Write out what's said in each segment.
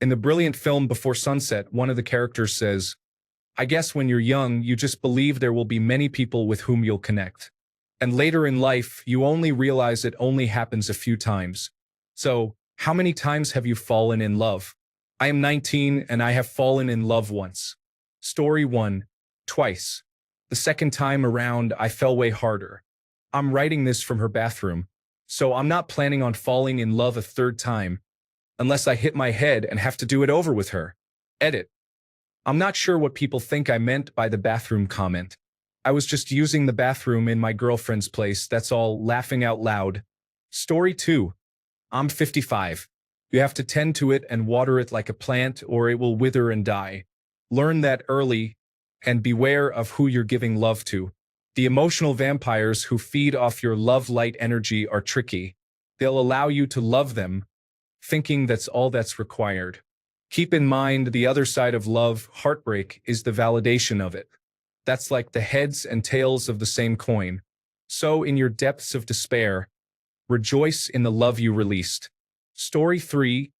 In the brilliant film Before Sunset, one of the characters says, I guess when you're young, you just believe there will be many people with whom you'll connect. And later in life, you only realize it only happens a few times. So, how many times have you fallen in love? I am 19 and I have fallen in love once. Story 1. Twice. The second time around, I fell way harder. I'm writing this from her bathroom, so I'm not planning on falling in love a third time, unless I hit my head and have to do it over with her. Edit. I'm not sure what people think I meant by the bathroom comment. I was just using the bathroom in my girlfriend's place, that's all, laughing out loud. Story 2. I'm 55. You have to tend to it and water it like a plant or it will wither and die. Learn that early and beware of who you're giving love to. The emotional vampires who feed off your love light energy are tricky. They'll allow you to love them, thinking that's all that's required. Keep in mind the other side of love, heartbreak, is the validation of it. That's like the heads and tails of the same coin. So in your depths of despair, rejoice in the love you released. Story 3.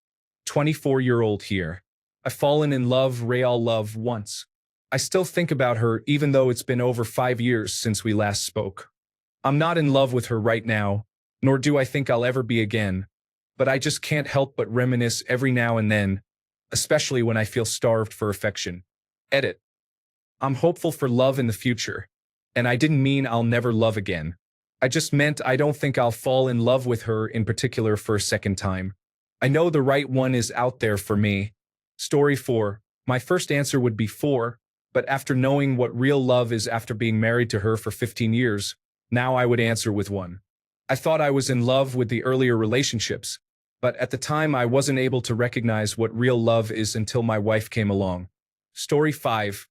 24-year-old here. I've fallen in love, real love, once. I still think about her even though it's been over 5 years since we last spoke. I'm not in love with her right now, nor do I think I'll ever be again, but I just can't help but reminisce every now and then, especially when I feel starved for affection. Edit. I'm hopeful for love in the future, and I didn't mean I'll never love again. I just meant I don't think I'll fall in love with her in particular for a second time. I know the right one is out there for me. Story 4. My first answer would be 4, but after knowing what real love is after being married to her for 15 years, now I would answer with 1. I thought I was in love with the earlier relationships, but at the time I wasn't able to recognize what real love is until my wife came along. Story 5.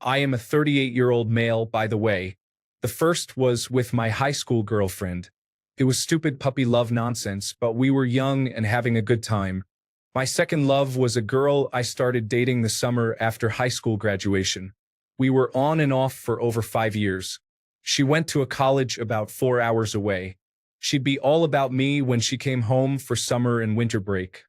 I am a 38-year-old male, by the way. The first was with my high school girlfriend. It was stupid puppy love nonsense, but we were young and having a good time. My second love was a girl I started dating the summer after high school graduation. We were on and off for over 5 years. She went to a college about 4 hours away. She'd be all about me when she came home for summer and winter break.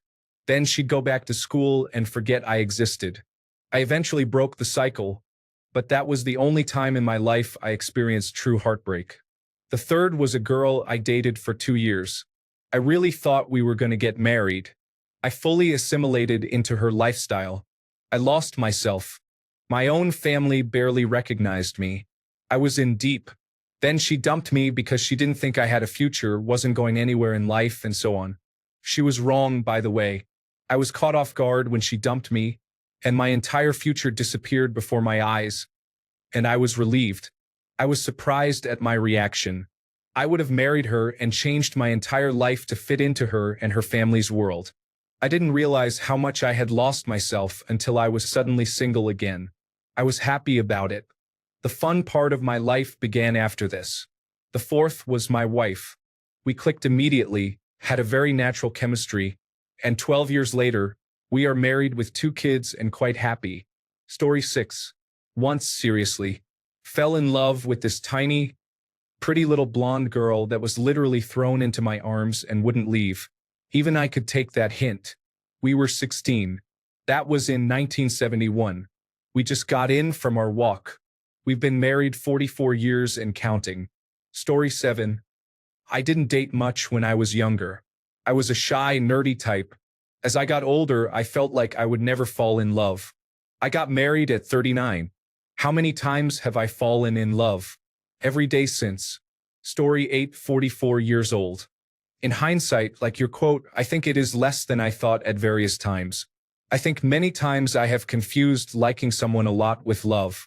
Then she'd go back to school and forget I existed. I eventually broke the cycle, but that was the only time in my life I experienced true heartbreak. The third was a girl I dated for 2 years. I really thought we were going to get married. I fully assimilated into her lifestyle. I lost myself. My own family barely recognized me. I was in deep. Then she dumped me because she didn't think I had a future, wasn't going anywhere in life, and so on. She was wrong, by the way. I was caught off guard when she dumped me, and my entire future disappeared before my eyes. And I was relieved. I was surprised at my reaction. I would have married her and changed my entire life to fit into her and her family's world. I didn't realize how much I had lost myself until I was suddenly single again. I was happy about it. The fun part of my life began after this. The fourth was my wife. We clicked immediately, had a very natural chemistry, and 12 years later, we are married with 2 kids and quite happy. Story 6. Once, seriously, fell in love with this tiny, pretty little blonde girl that was literally thrown into my arms and wouldn't leave. Even I could take that hint. We were 16. That was in 1971. We just got in from our walk. We've been married 44 years and counting. Story 7. I didn't date much when I was younger. I was a shy, nerdy type. As I got older, I felt like I would never fall in love. I got married at 39. How many times have I fallen in love? Every day since. Story 8. 44 years old. In hindsight, like your quote, I think it is less than I thought at various times. I think many times I have confused liking someone a lot with love.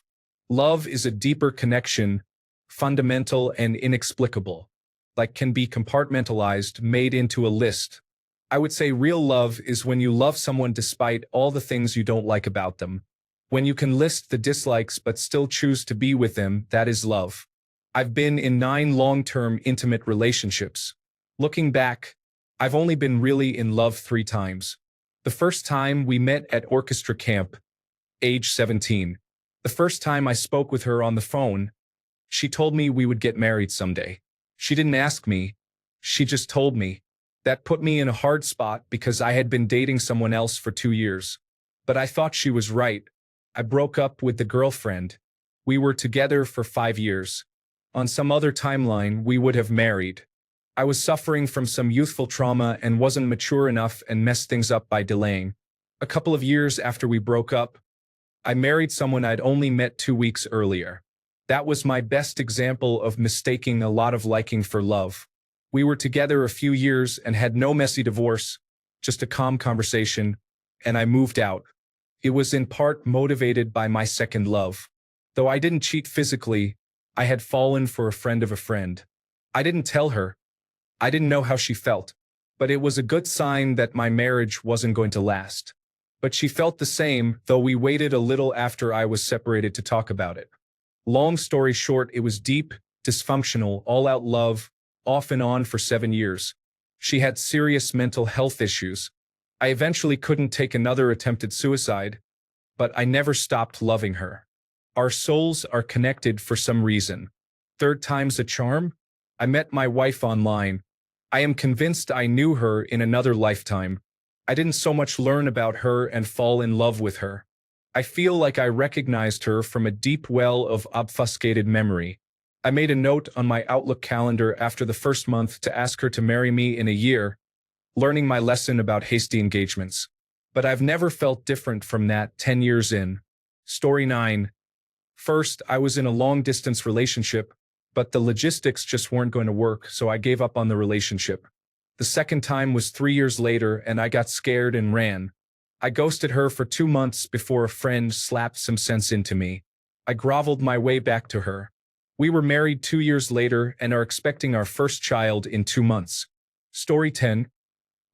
Love is a deeper connection, fundamental and inexplicable. Like can be compartmentalized, made into a list. I would say real love is when you love someone despite all the things you don't like about them. When you can list the dislikes but still choose to be with them, that is love. I've been in 9 long-term intimate relationships. Looking back, I've only been really in love 3 times. The first time we met at orchestra camp, age 17. The first time I spoke with her on the phone, she told me we would get married someday. She didn't ask me, she just told me. That put me in a hard spot because I had been dating someone else for 2 years. But I thought she was right. I broke up with the girlfriend. We were together for 5 years. On some other timeline, we would have married. I was suffering from some youthful trauma and wasn't mature enough and messed things up by delaying. A couple of years after we broke up, I married someone I'd only met 2 weeks earlier. That was my best example of mistaking a lot of liking for love. We were together a few years and had no messy divorce, just a calm conversation, and I moved out. It was in part motivated by my second love. Though I didn't cheat physically, I had fallen for a friend of a friend. I didn't tell her. I didn't know how she felt, but it was a good sign that my marriage wasn't going to last. But she felt the same, though we waited a little after I was separated to talk about it. Long story short, it was deep, dysfunctional, all-out love, off and on for 7 years. She had serious mental health issues. I eventually couldn't take another attempted suicide, but I never stopped loving her. Our souls are connected for some reason. Third time's a charm? I met my wife online. I am convinced I knew her in another lifetime. I didn't so much learn about her and fall in love with her. I feel like I recognized her from a deep well of obfuscated memory. I made a note on my Outlook calendar after the first month to ask her to marry me in a year, learning my lesson about hasty engagements. But I've never felt different from that 10 years in. Story 9. First, I was in a long-distance relationship, but the logistics just weren't going to work, so I gave up on the relationship. The second time was 3 years later, and I got scared and ran. I ghosted her for 2 months before a friend slapped some sense into me. I groveled my way back to her. We were married 2 years later and are expecting our first child in 2 months. Story 10.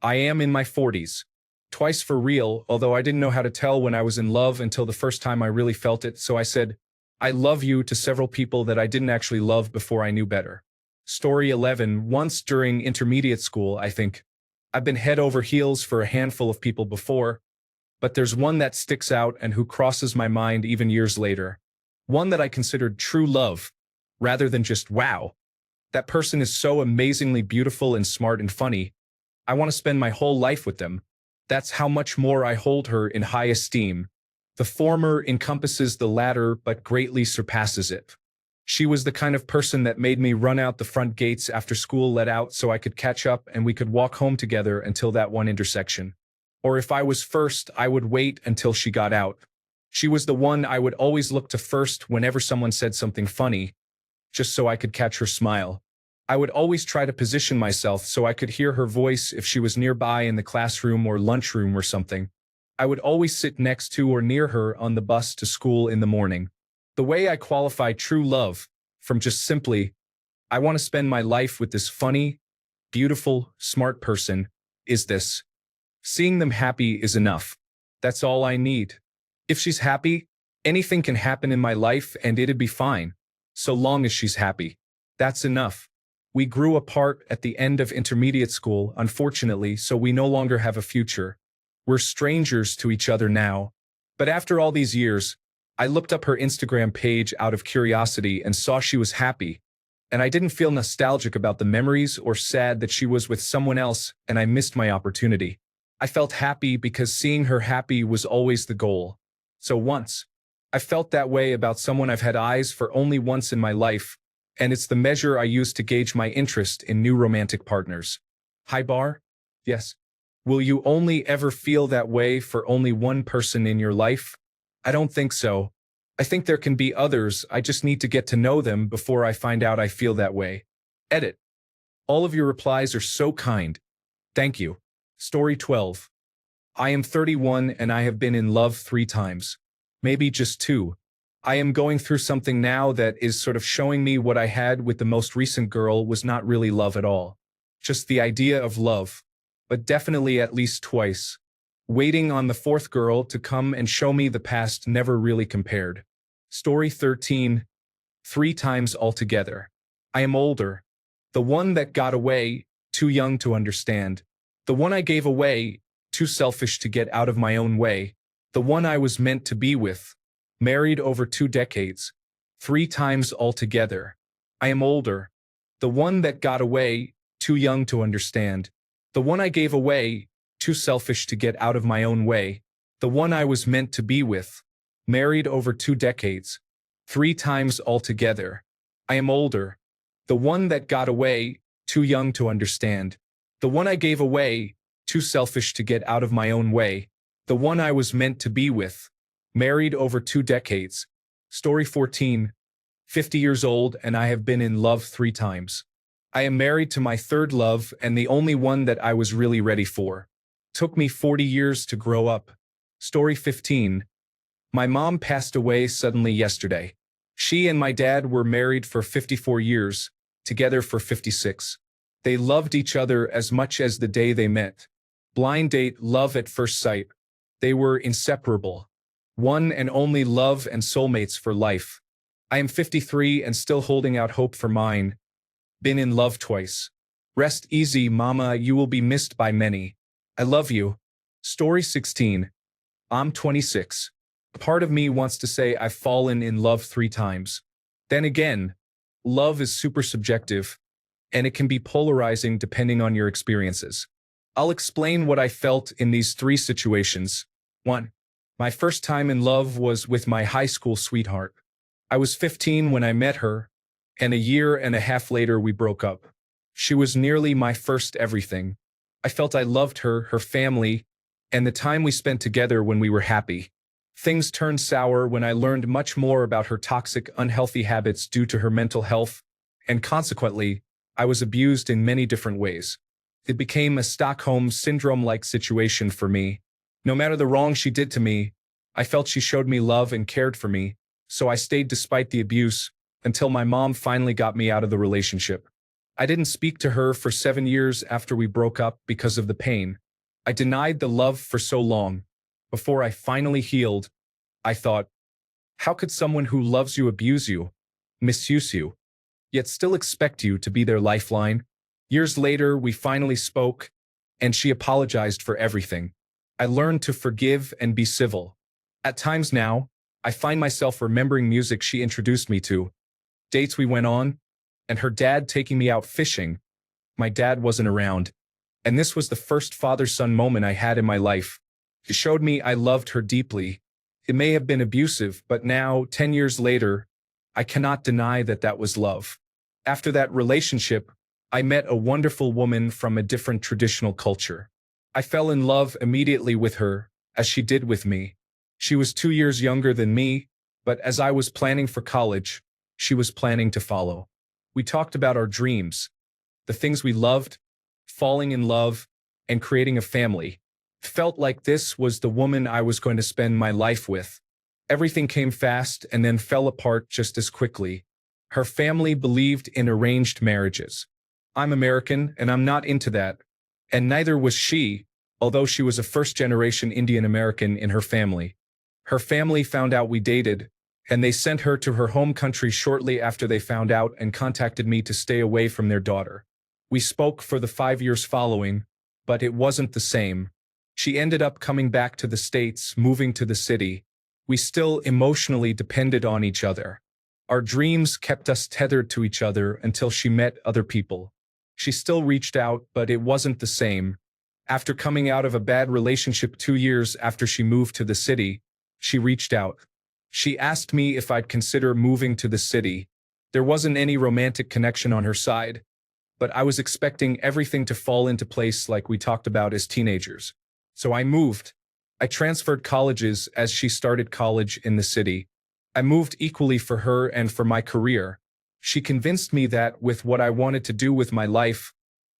I am in my 40s. Twice for real, although I didn't know how to tell when I was in love until the first time I really felt it, so I said, I love you to several people that I didn't actually love before I knew better. Story 11. Once during intermediate school, I think. I've been head over heels for a handful of people before, but there's one that sticks out and who crosses my mind even years later. One that I considered true love, rather than just wow. That person is so amazingly beautiful and smart and funny. I want to spend my whole life with them. That's how much more I hold her in high esteem. The former encompasses the latter but greatly surpasses it. She was the kind of person that made me run out the front gates after school let out so I could catch up and we could walk home together until that one intersection. Or if I was first, I would wait until she got out. She was the one I would always look to first whenever someone said something funny, just so I could catch her smile. I would always try to position myself so I could hear her voice if she was nearby in the classroom or lunchroom or something. I would always sit next to or near her on the bus to school in the morning. The way I qualify true love, from just simply, I want to spend my life with this funny, beautiful, smart person, is this. Seeing them happy is enough. That's all I need. If she's happy, anything can happen in my life and it'd be fine. So long as she's happy. That's enough. We grew apart at the end of intermediate school, unfortunately, so we no longer have a future. We're strangers to each other now. But after all these years, I looked up her Instagram page out of curiosity and saw she was happy. And I didn't feel nostalgic about the memories or sad that she was with someone else and I missed my opportunity. I felt happy because seeing her happy was always the goal. So once, I felt that way about someone I've had eyes for only once in my life, and it's the measure I use to gauge my interest in new romantic partners. High bar? Yes. Will you only ever feel that way for only one person in your life? I don't think so. I think there can be others, I just need to get to know them before I find out I feel that way. Edit. All of your replies are so kind. Thank you. Story 12. I am 31 and I have been in love 3 times. Maybe just 2. I am going through something now that is sort of showing me what I had with the most recent girl was not really love at all. Just the idea of love. But definitely at least twice. Waiting on the 4th girl to come and show me the past never really compared. Story 13. 3 times altogether. I am older. The one that got away, too young to understand. The one I gave away, too selfish to get out of my own way. The one I was meant to be with. Married over 2 decades. 3 times altogether. I am older. The one that got away, too young to understand. The one I gave away, too selfish to get out of my own way. The one I was meant to be with. Married over 2 decades. 3 times altogether. I am older. The one that got away, too young to understand. The one I gave away, too selfish to get out of my own way. The one I was meant to be with. Married over 2 decades. Story 14. 50 years old and I have been in love 3 times. I am married to my 3rd love and the only one that I was really ready for. Took me 40 years to grow up. Story 15. My mom passed away suddenly yesterday. She and my dad were married for 54 years, together for 56. They loved each other as much as the day they met. Blind date, love at first sight. They were inseparable. One and only love and soulmates for life. I am 53 and still holding out hope for mine. Been in love twice. Rest easy, mama, you will be missed by many. I love you. Story 16. I'm 26. Part of me wants to say I've fallen in love 3 times. Then again, love is super subjective, and it can be polarizing depending on your experiences. I'll explain what I felt in these 3 situations. 1. My first time in love was with my high school sweetheart. I was 15 when I met her, and a year and a half later we broke up. She was nearly my first everything. I felt I loved her, her family, and the time we spent together when we were happy. Things turned sour when I learned much more about her toxic, unhealthy habits due to her mental health, and consequently, I was abused in many different ways. It became a Stockholm Syndrome-like situation for me. No matter the wrong she did to me, I felt she showed me love and cared for me, so I stayed despite the abuse, until my mom finally got me out of the relationship. I didn't speak to her for 7 years after we broke up because of the pain. I denied the love for so long. Before I finally healed, I thought, how could someone who loves you abuse you, misuse you, yet still expect you to be their lifeline? Years later, we finally spoke, and she apologized for everything. I learned to forgive and be civil. At times now, I find myself remembering music she introduced me to, dates we went on, and her dad taking me out fishing. My dad wasn't around, and this was the first father-son moment I had in my life. He showed me I loved her deeply. It may have been abusive, but now, 10 years later, I cannot deny that that was love. After that relationship, I met a wonderful woman from a different traditional culture. I fell in love immediately with her, as she did with me. She was 2 years younger than me, but as I was planning for college, she was planning to follow. We talked about our dreams, the things we loved, falling in love, and creating a family. Felt like this was the woman I was going to spend my life with. Everything came fast and then fell apart just as quickly. Her family believed in arranged marriages. I'm American and I'm not into that. And neither was she, although she was a first-generation Indian American in her family. Her family found out we dated, and they sent her to her home country shortly after they found out and contacted me to stay away from their daughter. We spoke for the 5 years following, but it wasn't the same. She ended up coming back to the States, moving to the city. We still emotionally depended on each other. Our dreams kept us tethered to each other until she met other people. She still reached out, but it wasn't the same. After coming out of a bad relationship 2 years after she moved to the city, she reached out. She asked me if I'd consider moving to the city. There wasn't any romantic connection on her side, but I was expecting everything to fall into place like we talked about as teenagers. So I moved. I transferred colleges as she started college in the city. I moved equally for her and for my career. She convinced me that with what I wanted to do with my life,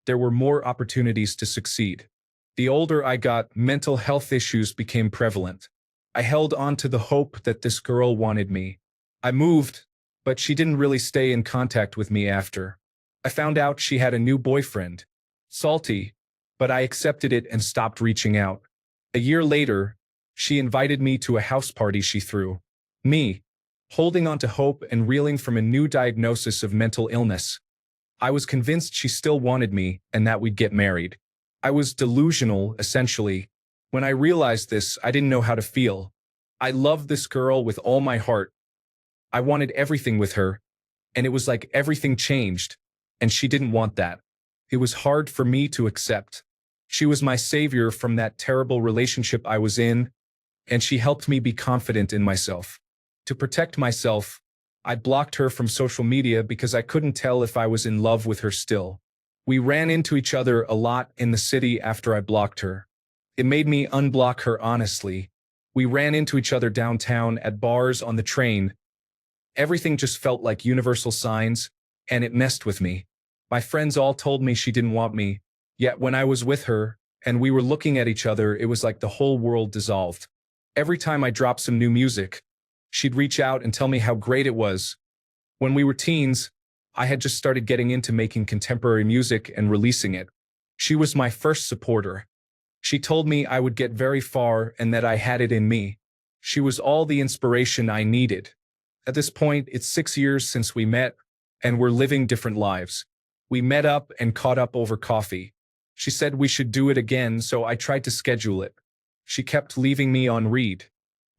there were more opportunities to succeed. The older I got, mental health issues became prevalent. I held on to the hope that this girl wanted me. I moved, but she didn't really stay in contact with me after. I found out she had a new boyfriend. Salty, but I accepted it and stopped reaching out. A year later, she invited me to a house party she threw. Me, holding on to hope and reeling from a new diagnosis of mental illness. I was convinced she still wanted me and that we'd get married. I was delusional, essentially. When I realized this, I didn't know how to feel. I loved this girl with all my heart. I wanted everything with her, and it was like everything changed, and she didn't want that. It was hard for me to accept. She was my savior from that terrible relationship I was in, and she helped me be confident in myself. To protect myself, I blocked her from social media because I couldn't tell if I was in love with her still. We ran into each other a lot in the city after I blocked her. It made me unblock her honestly. We ran into each other downtown at bars on the train. Everything just felt like universal signs, and it messed with me. My friends all told me she didn't want me, yet when I was with her and we were looking at each other, it was like the whole world dissolved. Every time I dropped some new music, she'd reach out and tell me how great it was. When we were teens, I had just started getting into making contemporary music and releasing it. She was my first supporter. She told me I would get very far and that I had it in me. She was all the inspiration I needed. At this point, it's 6 years since we met, and we're living different lives. We met up and caught up over coffee. She said we should do it again, so I tried to schedule it. She kept leaving me on read.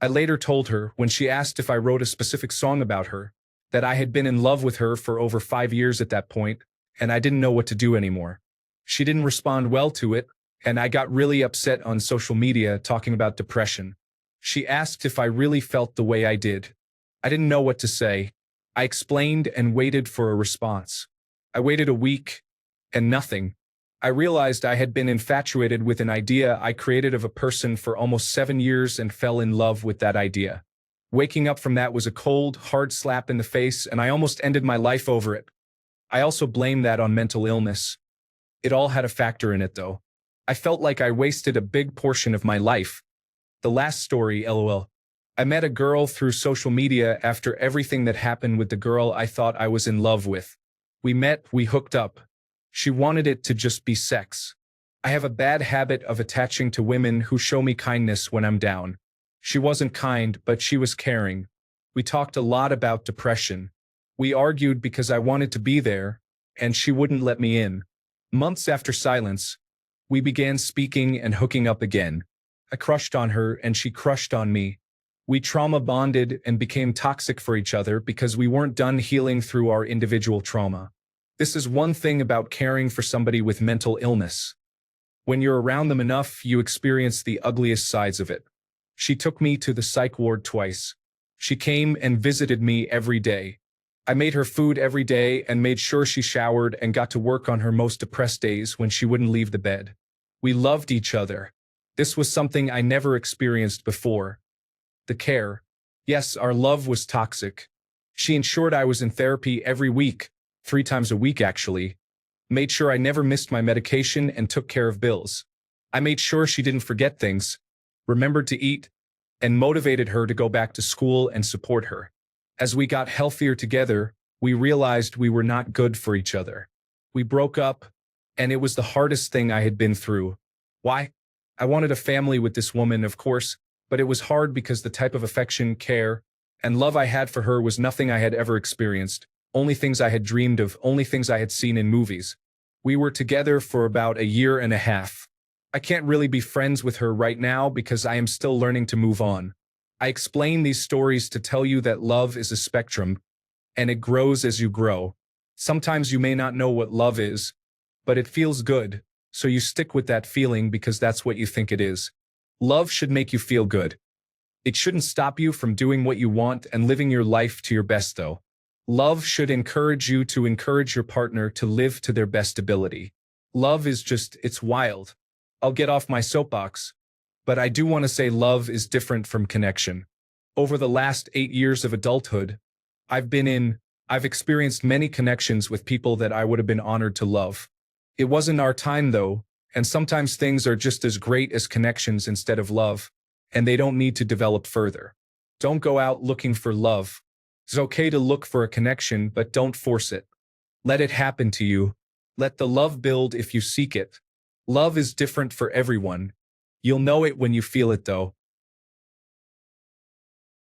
I later told her, when she asked if I wrote a specific song about her, that I had been in love with her for over 5 years at that point, and I didn't know what to do anymore. She didn't respond well to it, and I got really upset on social media talking about depression. She asked if I really felt the way I did. I didn't know what to say. I explained and waited for a response. I waited a week, and nothing. I realized I had been infatuated with an idea I created of a person for almost 7 years and fell in love with that idea. Waking up from that was a cold, hard slap in the face, and I almost ended my life over it. I also blame that on mental illness. It all had a factor in it, though. I felt like I wasted a big portion of my life. The last story, LOL. I met a girl through social media after everything that happened with the girl I thought I was in love with. We met, we hooked up. She wanted it to just be sex. I have a bad habit of attaching to women who show me kindness when I'm down. She wasn't kind, but she was caring. We talked a lot about depression. We argued because I wanted to be there, and she wouldn't let me in. Months after silence, we began speaking and hooking up again. I crushed on her, and she crushed on me. We trauma bonded and became toxic for each other because we weren't done healing through our individual trauma. This is one thing about caring for somebody with mental illness. When you're around them enough, you experience the ugliest sides of it. She took me to the psych ward twice. She came and visited me every day. I made her food every day and made sure she showered and got to work on her most depressed days when she wouldn't leave the bed. We loved each other. This was something I never experienced before. The care. Yes, our love was toxic. She ensured I was in therapy every week, 3 times a week actually. Made sure I never missed my medication and took care of bills. I made sure she didn't forget things, remembered to eat, and motivated her to go back to school and support her. As we got healthier together, we realized we were not good for each other. We broke up, and it was the hardest thing I had been through. Why? I wanted a family with this woman, of course, but it was hard because the type of affection, care, and love I had for her was nothing I had ever experienced, only things I had dreamed of, only things I had seen in movies. We were together for about 1.5 years. I can't really be friends with her right now because I am still learning to move on. I explain these stories to tell you that love is a spectrum, and it grows as you grow. Sometimes you may not know what love is, but it feels good, so you stick with that feeling because that's what you think it is. Love should make you feel good. It shouldn't stop you from doing what you want and living your life to your best, though. Love should encourage you to encourage your partner to live to their best ability. Love is just, it's wild. I'll get off my soapbox, but I do want to say love is different from connection. Over the last 8 years of adulthood, I've experienced many connections with people that I would have been honored to love. It wasn't our time though, and sometimes things are just as great as connections instead of love, and they don't need to develop further. Don't go out looking for love. It's okay to look for a connection, but don't force it. Let it happen to you. Let the love build if you seek it. Love is different for everyone. You'll know it when you feel it though.